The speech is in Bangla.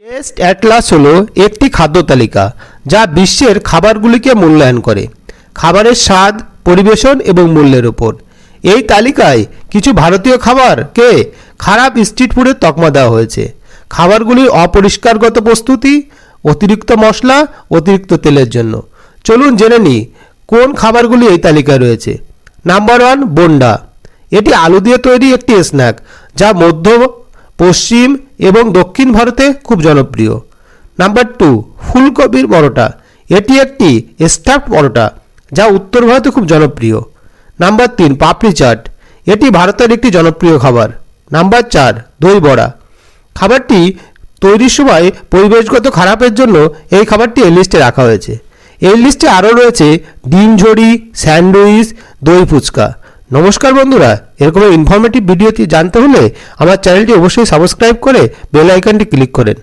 টেস্ট অ্যাটলাস হলো একটি খাদ্য তালিকা যা বিশ্বের খাবারগুলিকে মূল্যায়ন করে খাবারের স্বাদ, পরিবেশন এবং মূল্যের উপর। এই তালিকায় কিছু ভারতীয় খাবারকে খারাপ স্ট্রিট ফুডের তকমা দেওয়া হয়েছে। খাবারগুলির অপরিষ্কারগত প্রস্তুতি, অতিরিক্ত মশলা, অতিরিক্ত তেলের জন্য। চলুন জেনে নিই কোন খাবারগুলি এই তালিকায় রয়েছে। নাম্বার 1, বোন্ডা। এটি আলু দিয়ে তৈরি একটি স্ন্যাক যা মধ্য, পশ্চিম এবং দক্ষিণ ভারতে খুব জনপ্রিয়। নাম্বার 2, ফুলকপির পরোটা। এটি একটি স্টাফড পরোটা যা উত্তর ভারতে খুব জনপ্রিয়। নাম্বার 3, পাপড়ি চাট। এটি ভারতের একটি জনপ্রিয় খাবার। নাম্বার 4, দই বড়া। খাবারটি তৈরির সময় পরিবেশগত খারাপের জন্য এই খাবারটি এই লিস্টে রাখা হয়েছে। এই লিস্টে আরও রয়েছে ডিম ঝড়ি, স্যান্ডউইচ, দই ফুচকা। নমস্কার বন্ধুরা, এরকম ইনফরমেটিভ ভিডিওটি জানতে হলে আমার চ্যানেলটি অবশ্যই সাবস্ক্রাইব করে বেল আইকনটি ক্লিক করেন।